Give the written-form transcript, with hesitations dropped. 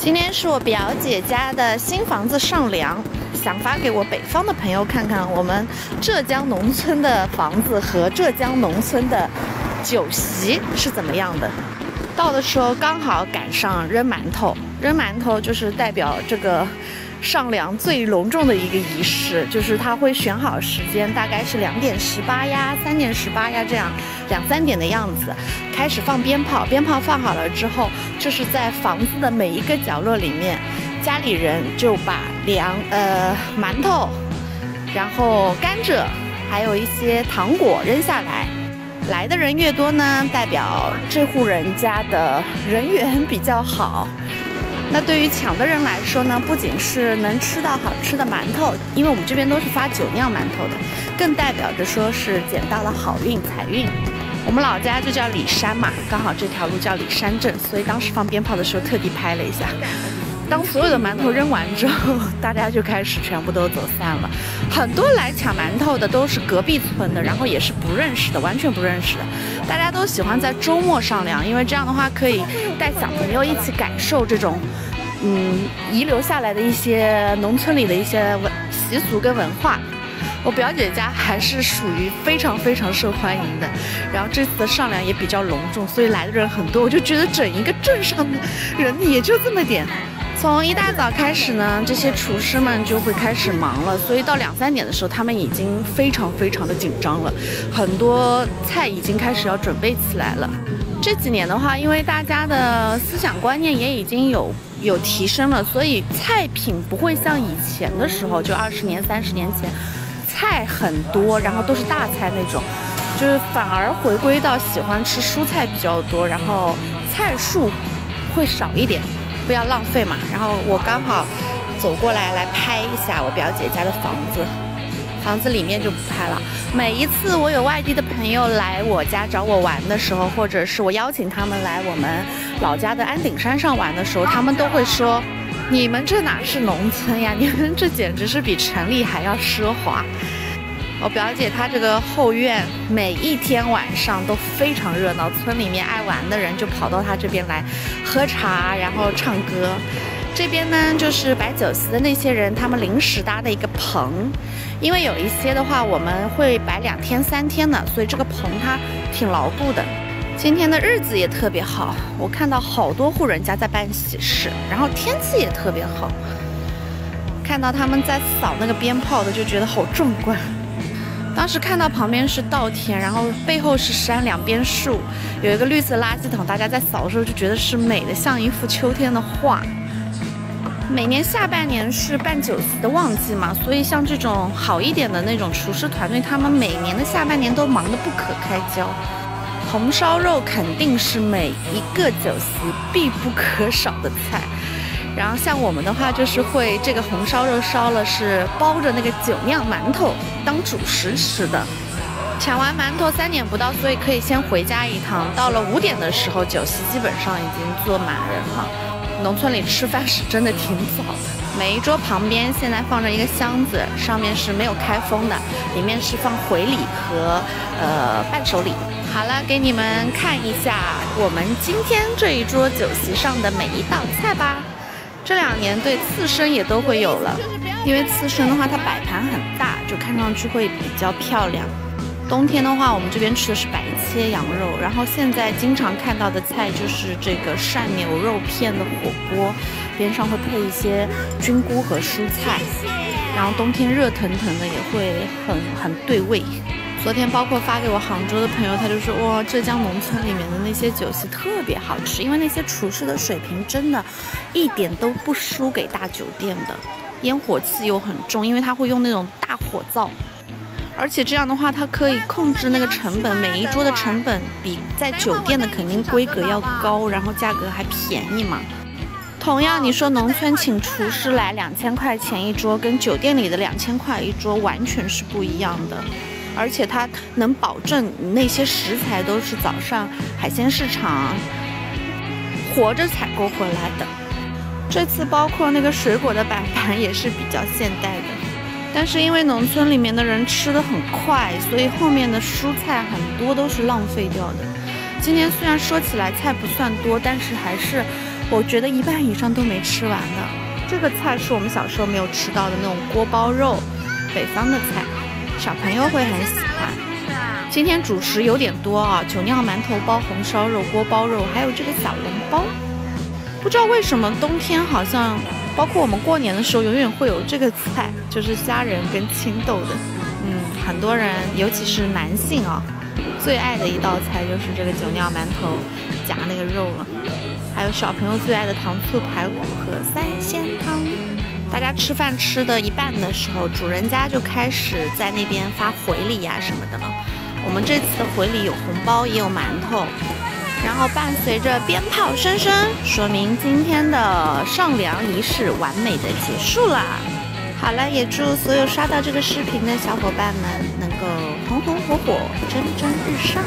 今天是我表姐家的新房子上梁，想发给我北方的朋友看看我们浙江农村的房子和浙江农村的酒席是怎么样的。到的时候刚好赶上扔馒头，扔馒头就是代表这个上梁最隆重的一个仪式，就是他会选好时间，大概是2点18呀、3点18呀，这样2、3点的样子，开始放鞭炮。鞭炮放好了之后，就是在房子的每一个角落里面，家里人就把馒头，然后甘蔗，还有一些糖果扔下来。来的人越多呢，代表这户人家的人缘比较好。那对于抢的人来说呢，不仅是能吃到好吃的馒头，因为我们这边都是发酒酿馒头的，更代表着说是捡到了好运财运。我们老家就叫里山嘛，刚好这条路叫里山镇，所以当时放鞭炮的时候特地拍了一下。当所有的馒头扔完之后，大家就开始全部都走散了。很多来抢馒头的都是隔壁村的，然后也是不认识的，完全不认识的。大家都喜欢在周末上梁，因为这样的话可以带小朋友一起感受这种遗留下来的一些农村里的一些习俗跟文化。我表姐家还是属于非常非常受欢迎的，然后这次的上梁也比较隆重，所以来的人很多。我就觉得整一个镇上的人也就这么点。从一大早开始呢，这些厨师们就会开始忙了，所以到2、3点的时候，他们已经非常非常的紧张了，很多菜已经开始要准备起来了。这几年的话，因为大家的思想观念也已经有提升了，所以菜品不会像以前的时候，就20年、30年前，菜很多，然后都是大菜那种，就是反而回归到喜欢吃蔬菜比较多，然后菜数会少一点。不要浪费嘛，然后我刚好走过来拍一下我表姐家的房子，房子里面就不拍了。每一次我有外地的朋友来我家找我玩的时候，或者是我邀请他们来我们老家的安顶山上玩的时候，他们都会说：“你们这哪是农村呀？你们这简直是比城里还要奢华。”我表姐她这个后院每一天晚上都非常热闹，村里面爱玩的人就跑到她这边来喝茶，然后唱歌。这边呢就是摆酒席的那些人，他们临时搭的一个棚，因为有一些的话我们会摆2天3天的，所以这个棚它挺牢固的。今天的日子也特别好，我看到好多户人家在办喜事，然后天气也特别好，看到他们在扫那个鞭炮的就觉得好壮观。当时看到旁边是稻田，然后背后是山，两边树，有一个绿色垃圾桶，大家在扫的时候就觉得是美的，像一幅秋天的画。每年下半年是办酒席的旺季嘛，所以像这种好一点的那种厨师团队，他们每年的下半年都忙得不可开交。红烧肉肯定是每一个酒席必不可少的菜。然后像我们的话，就是会这个红烧肉烧了是包着那个酒酿馒头当主食吃的。抢完馒头3点不到，所以可以先回家一趟。到了5点的时候，酒席基本上已经坐满人了。农村里吃饭是真的挺早的。每一桌旁边现在放着一个箱子，上面是没有开封的，里面是放回礼和伴手礼。好了，给你们看一下我们今天这一桌酒席上的每一道菜吧。这2年对刺身也都会有了，因为刺身的话它摆盘很大，就看上去会比较漂亮。冬天的话，我们这边吃的是白切羊肉，然后现在经常看到的菜就是这个涮牛肉片的火锅，边上会配一些菌菇和蔬菜，然后冬天热腾腾的也会很对味。昨天包括发给我杭州的朋友，他就说哇，浙江农村里面的那些酒席特别好吃，因为那些厨师的水平真的一点都不输给大酒店的，烟火气又很重，因为他会用那种大火灶，而且这样的话它可以控制那个成本，每一桌的成本比在酒店的肯定规格要高，然后价格还便宜嘛。同样你说农村请厨师来2000块钱一桌，跟酒店里的2000块一桌完全是不一样的。而且它能保证那些食材都是早上海鲜市场活着采购回来的。这次包括那个水果的摆盘也是比较现代的，但是因为农村里面的人吃得很快，所以后面的蔬菜很多都是浪费掉的。今天虽然说起来菜不算多，但是还是我觉得一半以上都没吃完的。这个菜是我们小时候没有吃到的那种锅包肉，北方的菜，小朋友会很喜欢。今天主食有点多啊，酒酿馒头包、红烧肉、锅包肉，还有这个小笼包。不知道为什么冬天好像，包括我们过年的时候，永远会有这个菜，就是虾仁跟青豆的。很多人，尤其是男性啊，最爱的一道菜就是这个酒酿馒头夹那个肉了。还有小朋友最爱的糖醋排骨和三鲜汤。大家吃饭吃的一半的时候，主人家就开始在那边发回礼呀什么的了。我们这次的回礼有红包，也有馒头，然后伴随着鞭炮声声，说明今天的上梁仪式完美的结束了。好了，也祝所有刷到这个视频的小伙伴们能够红红火火，蒸蒸日上。